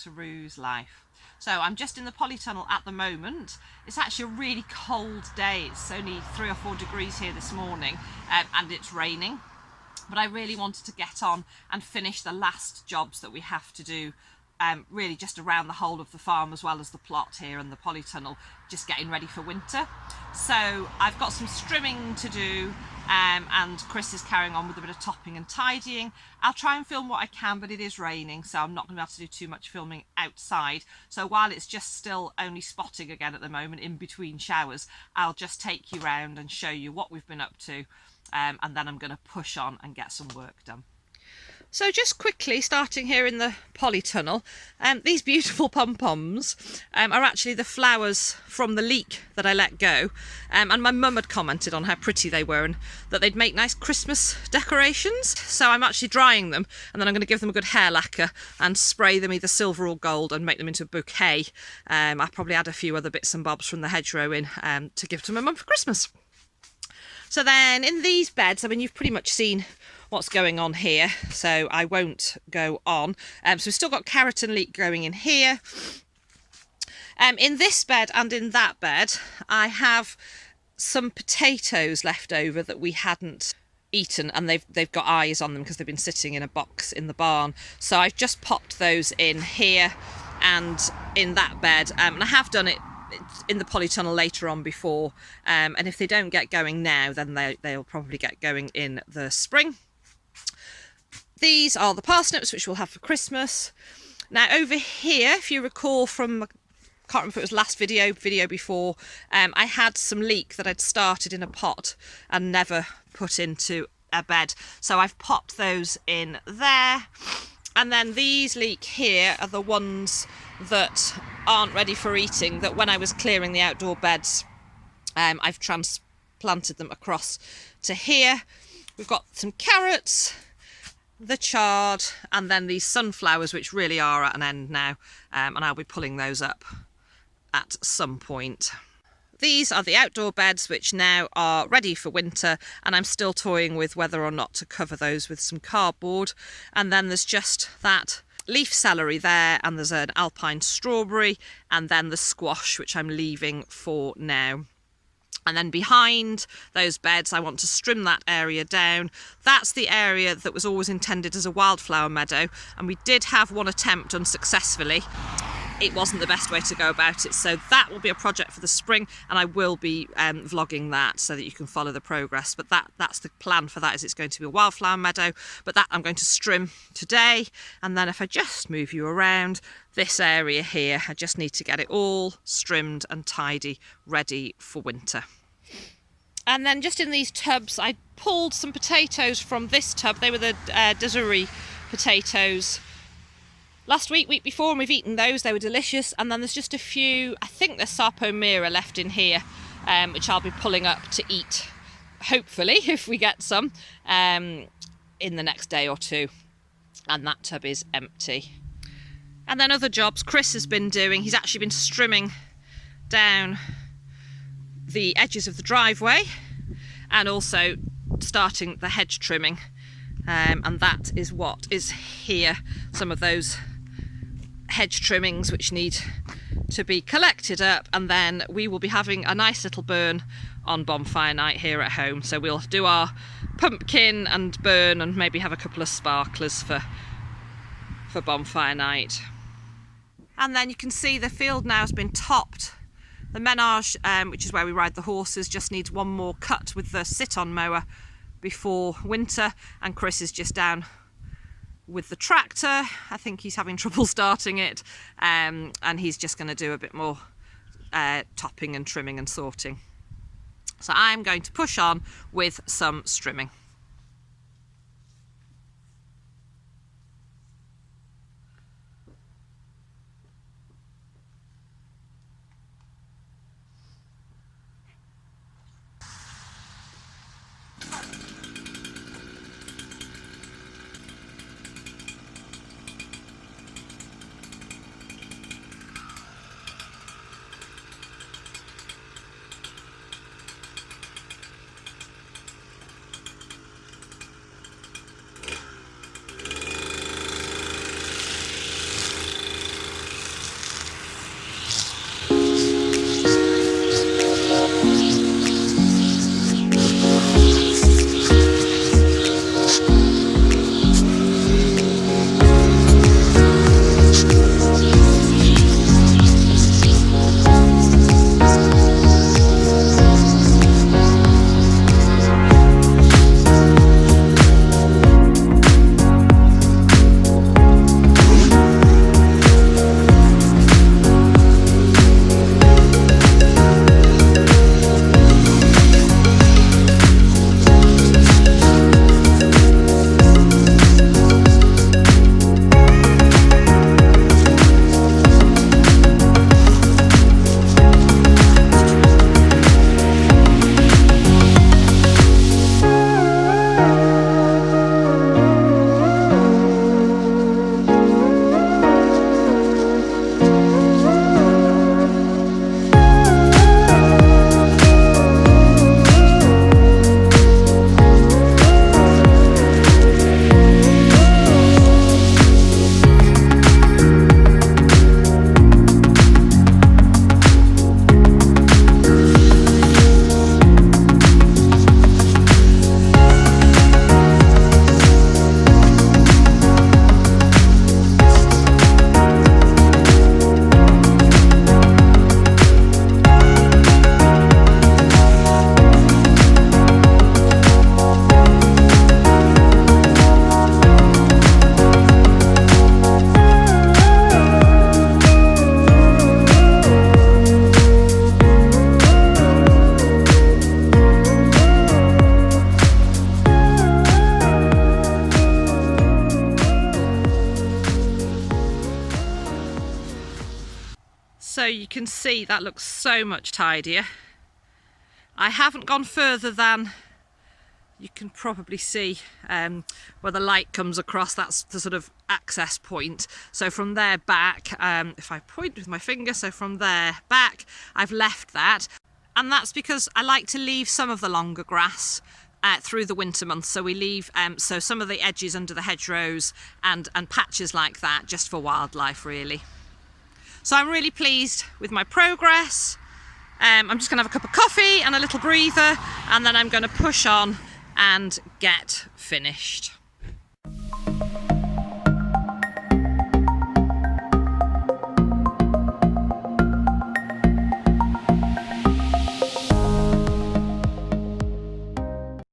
Rue's life. So I'm just in the polytunnel at the moment. It's actually a really cold day. It's only 3 or 4 degrees here this morning, and it's raining. But I really wanted to get on and finish the last jobs that we have to do, really just around the whole of the farm as well as the plot here and the polytunnel, just getting ready for winter. So I've got some strimming to do, and Chris is carrying on with a bit of topping and tidying. I'll try and film what I can, but it is raining, so I'm not going to be able to do too much filming outside. So while it's just still only spotting again at the moment in between showers, I'll just take you round and show you what we've been up to, and then I'm going to push on and get some work done. So just quickly, starting here in the polytunnel, these beautiful pom-poms are actually the flowers from the leek that I let go, and my mum had commented on how pretty they were and that they'd make nice Christmas decorations. So I'm actually drying them, and then I'm going to give them a good hair lacquer and spray them either silver or gold and make them into a bouquet. I'll probably add a few other bits and bobs from the hedgerow in to give to my mum for Christmas. So then in these beds, I mean, you've pretty much seen what's going on here, so I won't go on. So we've still got carrot and leek growing in here. In this bed and in that bed, I have some potatoes left over that we hadn't eaten, and they've got eyes on them because they've been sitting in a box in the barn. So I've just popped those in here and in that bed, and I have done it in the polytunnel later on before, and if they don't get going now, then they'll probably get going in the spring. These are the parsnips, which we'll have for Christmas. Now over here, if you recall from, I can't remember if it was last video before, I had some leek that I'd started in a pot and never put into a bed. So I've popped those in there. And then these leek here are the ones that aren't ready for eating, that when I was clearing the outdoor beds, I've transplanted them across to here. We've got some carrots, the chard, and then these sunflowers, which really are at an end now, and I'll be pulling those up at some point. These are the outdoor beds, which now are ready for winter, and I'm still toying with whether or not to cover those with some cardboard. And then there's just that leaf celery there, and there's an alpine strawberry, and then the squash, which I'm leaving for now. And then behind those beds, I want to strim that area down. That's the area that was always intended as a wildflower meadow, and we did have one attempt unsuccessfully. It wasn't the best way to go about it, so that will be a project for the spring, and I will be vlogging that so that you can follow the progress. But that's the plan for that, is it's going to be a wildflower meadow, but that I'm going to strim today. And then if I just move you around this area here, I just need to get it all strimmed and tidy, ready for winter. And then just in these tubs, I pulled some potatoes from this tub. They were the Desiree potatoes last week before, and we've eaten those. They were delicious. And then there's just a few, I think there's Sarpomira left in here, which I'll be pulling up to eat, hopefully, if we get some, in the next day or two. And that tub is empty. And then other jobs Chris has been doing. He's actually been strimming down the edges of the driveway and also starting the hedge trimming. And that is what is here. Some of those hedge trimmings which need to be collected up, and then we will be having a nice little burn on bonfire night here at home. So we'll do our pumpkin and burn, and maybe have a couple of sparklers for bonfire night. And then you can see the field now has been topped. The menage, which is where we ride the horses, just needs one more cut with the sit-on mower before winter, and Chris is just down with the tractor. I think he's having trouble starting it, and he's just going to do a bit more topping and trimming and sorting. So I'm going to push on with some strimming. So you can see that looks so much tidier. I haven't gone further than, you can probably see where the light comes across, that's the sort of access point. So from there back, if I point with my finger, so from there back, I've left that. And that's because I like to leave some of the longer grass through the winter months. So we leave so some of the edges under the hedgerows and patches like that, just for wildlife really. So I'm really pleased with my progress. I'm just going to have a cup of coffee and a little breather, and then I'm going to push on and get finished.